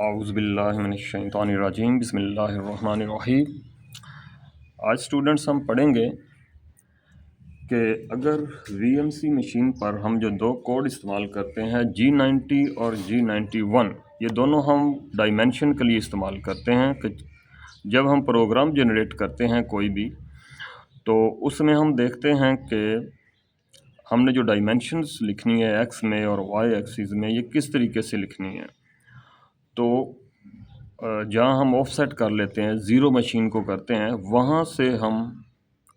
औज़ुबिल्लाहिमिनश्शैतानिर्रजीम बिस्मिल्लाहिर्रहमानिर्रहीम। आज स्टूडेंट्स हम पढ़ेंगे कि अगर वीएमसी मशीन पर हम जो दो कोड इस्तेमाल करते हैं G90 और G91, ये दोनों हम डायमेंशन के लिए इस्तेमाल करते हैं कि जब हम प्रोग्राम जनरेट करते हैं कोई भी, तो उसमें हम देखते हैं कि हमने जो डायमेंशंस लिखनी है एक्स में और वाई एक्सिस में, ये किस तरीके से लिखनी है। तो जहाँ हम ऑफसेट कर लेते हैं, ज़ीरो मशीन को करते हैं, वहाँ से हम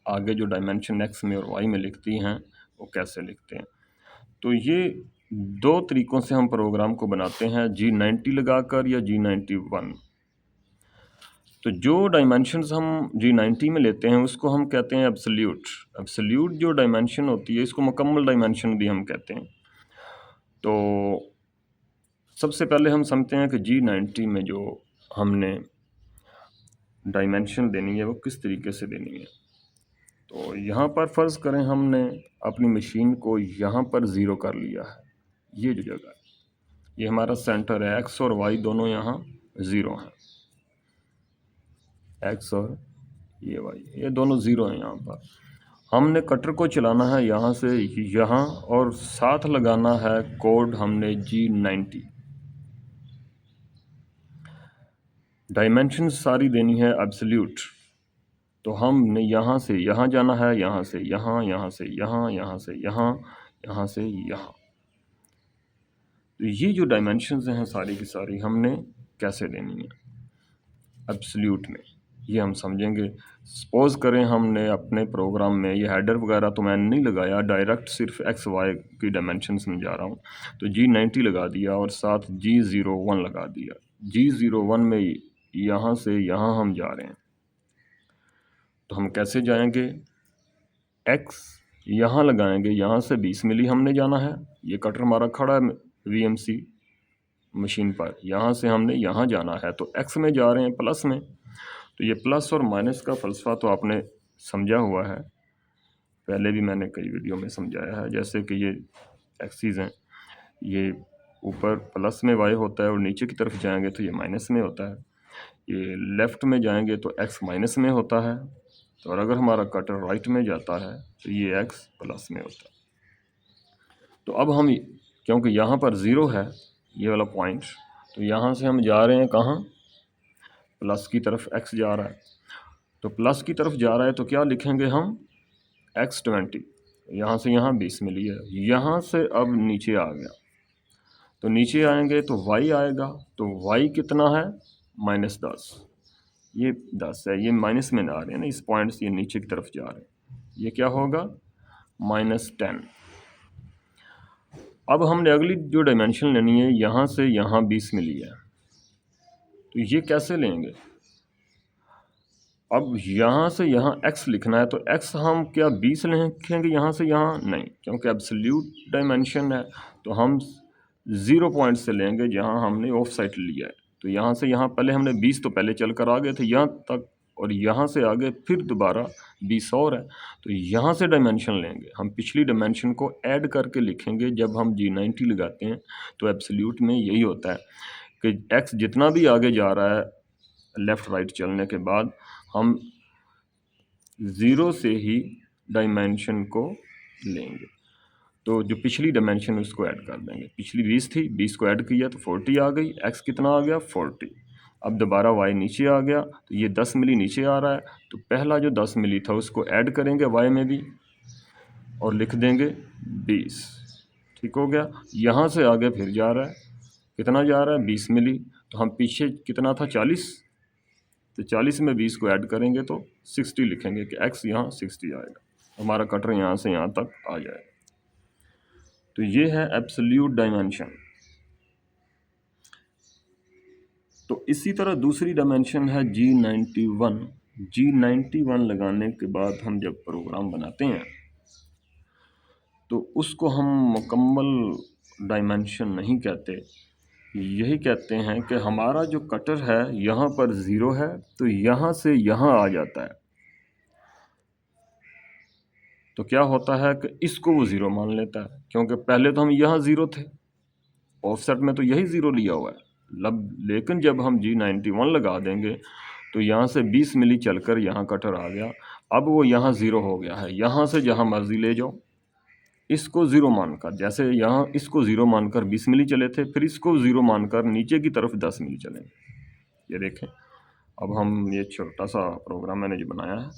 आगे जो डायमेंशन एक्स में और वाई में लिखती हैं वो कैसे लिखते हैं। तो ये दो तरीक़ों से हम प्रोग्राम को बनाते हैं, G90 लगाकर या G91। तो जो डायमेंशंस हम G90 में लेते हैं उसको हम कहते हैं एब्सोल्यूट। एब्सोल्यूट जो डायमेंशन होती है इसको मुकम्मल डायमेंशन भी हम कहते हैं। तो सबसे पहले हम समझते हैं कि G90 में जो हमने डायमेंशन देनी है वो किस तरीके से देनी है। तो यहाँ पर फ़र्ज़ करें हमने अपनी मशीन को यहाँ पर ज़ीरो कर लिया है, ये जो जगह है ये हमारा सेंटर है, एक्स और वाई दोनों यहाँ ज़ीरो हैं, एक्स और ये वाई ये दोनों ज़ीरो हैं। यहाँ पर हमने कटर को चलाना है यहाँ से यहाँ और साथ लगाना है कोड हमने G90। डायमेंशन सारी देनी है एब्सोल्यूट। तो हमने यहाँ से यहाँ जाना है, यहाँ से यहाँ, यहाँ से यहाँ, यहाँ से यहाँ, यहाँ से यहाँ। तो ये जो डायमेंशंस हैं सारी की सारी हमने कैसे देनी है एब्सोल्यूट में, ये हम समझेंगे। सपोज़ करें हमने अपने प्रोग्राम में ये हेडर वगैरह तो मैंने नहीं लगाया, डायरेक्ट सिर्फ एक्स वाई की डायमेंशन समझा रहा हूँ। तो G90 लगा दिया और साथ G01 लगा दिया। G01 में यहाँ से यहाँ हम जा रहे हैं, तो हम कैसे जाएंगे, एक्स यहाँ लगाएंगे, यहाँ से 20 मिली हमने जाना है, ये कटर हमारा खड़ा है वीएमसी मशीन पर, यहाँ से हमने यहाँ जाना है, तो एक्स में जा रहे हैं प्लस में। तो ये प्लस और माइनस का फ़लसफ़ा तो आपने समझा हुआ है, पहले भी मैंने कई वीडियो में समझाया है। जैसे कि ये एक्सिस हैं, ये ऊपर प्लस में वाई होता है और नीचे की तरफ जाएंगे तो ये माइनस में होता है, ये लेफ़्ट में जाएंगे तो एक्स माइनस में होता है, तो और अगर हमारा कटर राइट में जाता है तो ये एक्स प्लस में होता है। तो अब हम क्योंकि यहाँ पर ज़ीरो है ये वाला पॉइंट, तो यहाँ से हम जा रहे हैं कहाँ, प्लस की तरफ एक्स जा रहा है, तो प्लस की तरफ जा रहा है तो क्या लिखेंगे हम, x20। यहाँ से यहाँ 20 मिली है, यहाँ से अब नीचे आ गया, तो नीचे आएंगे तो y आएगा, तो y कितना है, -10। ये 10 है, ये माइनस में आ रहे हैं ना, इस पॉइंट से ये नीचे की तरफ जा रहे हैं, ये क्या होगा, -10। अब हमने अगली जो डायमेंशन लेनी है, यहाँ से यहाँ 20 मिली है, तो ये कैसे लेंगे। अब यहाँ से यहाँ x लिखना है, तो x हम क्या 20 लिखेंगे यहाँ से यहाँ, नहीं, क्योंकि एब्सोल्यूट डायमेंशन है, तो हम 0 पॉइंट से लेंगे जहाँ हमने ऑफ साइड लिया है। तो यहाँ से यहाँ पहले हमने 20 तो पहले चल कर आ गए थे यहाँ तक, और यहाँ से आगे फिर दोबारा 20 और है, तो यहाँ से डायमेंशन लेंगे हम, पिछली डायमेंशन को ऐड करके लिखेंगे। जब हम G90 लगाते हैं तो एब्सोल्यूट में यही होता है कि x जितना भी आगे जा रहा है लेफ़्ट राइट चलने के बाद, हम ज़ीरो से ही डायमेंशन को लेंगे। तो जो पिछली डायमेंशन उसको ऐड कर देंगे, पिछली 20 थी, 20 को ऐड किया तो 40 आ गई, x कितना आ गया 40। अब दोबारा y नीचे आ गया, तो ये 10 मिली नीचे आ रहा है, तो पहला जो 10 मिली था उसको ऐड करेंगे y में भी और लिख देंगे 20। ठीक हो गया। यहाँ से आगे फिर जा रहा है, कितना जा रहा है 20 मिली, तो हम पीछे कितना था 40, तो 40 में 20 को ऐड करेंगे तो 60 लिखेंगे कि x यहाँ 60 आएगा, हमारा कटर यहाँ से यहाँ तक आ जाएगा। तो ये है एब्सोल्यूट डायमेंशन। तो इसी तरह दूसरी डायमेंशन है G91। G91 लगाने के बाद हम जब प्रोग्राम बनाते हैं तो उसको हम मुकम्मल डायमेंशन नहीं कहते, यही कहते हैं कि हमारा जो कटर है यहाँ पर ज़ीरो है, तो यहाँ से यहाँ आ जाता है, तो क्या होता है कि इसको वो ज़ीरो मान लेता है, क्योंकि पहले तो हम यहाँ ज़ीरो थे, ऑफसेट में तो यही ज़ीरो लिया हुआ है, लेकिन जब हम G91 लगा देंगे तो यहाँ से 20 मिली चलकर यहाँ कटर आ गया, अब वो यहाँ 0 हो गया है। यहाँ से जहाँ मर्जी ले जाओ, इसको 0 मानकर, जैसे यहाँ इसको 0 मानकर 20 मिली चले थे, फिर इसको 0 मानकर नीचे की तरफ 10 मिली चलेंगे। ये देखें, अब हम ये छोटा सा प्रोग्राम मैंने जो बनाया है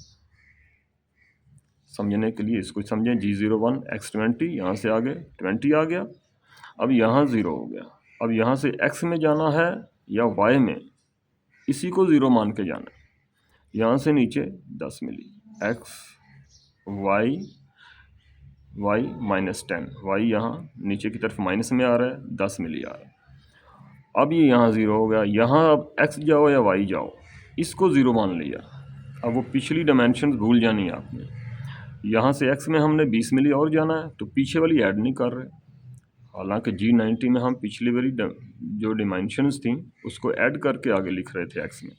समझने के लिए, इसको समझें। G01 X20, यहाँ से आगे 20 आ गया, अब यहाँ 0 हो गया। अब यहाँ से X में जाना है या Y में, इसी को 0 मान के जाना है। यहाँ से नीचे 10 मिली, X Y Y -10, Y यहाँ नीचे की तरफ माइनस में आ रहा है, 10 मिली आ रहा है। अब ये यहाँ 0 हो गया। यहाँ अब X जाओ या Y जाओ, इसको 0 मान लिया। अब वो पिछली डायमेंशन भूल जानी है आपने। यहाँ से X में हमने 20 मिली और जाना है, तो पीछे वाली ऐड नहीं कर रहे। हालांकि G90 में हम पिछली वाली जो डायमेंशंस थी उसको ऐड करके आगे लिख रहे थे X में,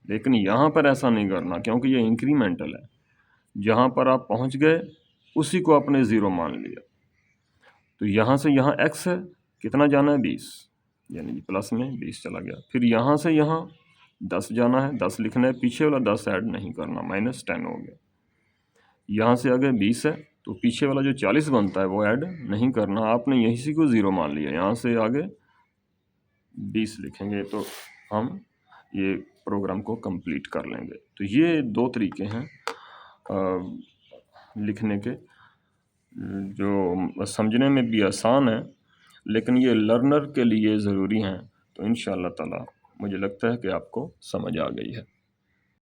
लेकिन यहाँ पर ऐसा नहीं करना, क्योंकि ये इंक्रीमेंटल है। जहाँ पर आप पहुँच गए उसी को आपने 0 मान लिया। तो यहाँ से यहाँ X है, कितना जाना है 20, यानी प्लस में 20 चला गया। फिर यहाँ से यहाँ 10 जाना है, 10 लिखना है, पीछे वाला 10 ऐड नहीं करना, -10 हो गया। यहाँ से आगे 20 है, तो पीछे वाला जो 40 बनता है वो ऐड नहीं करना, आपने यहीं को 0 मान लिया। यहाँ से आगे 20 लिखेंगे तो हम ये प्रोग्राम को कंप्लीट कर लेंगे। तो ये 2 तरीके हैं लिखने के, जो समझने में भी आसान है, लेकिन ये लर्नर के लिए ज़रूरी हैं। तो इंशाअल्लाह ताला मुझे लगता है कि आपको समझ आ गई है।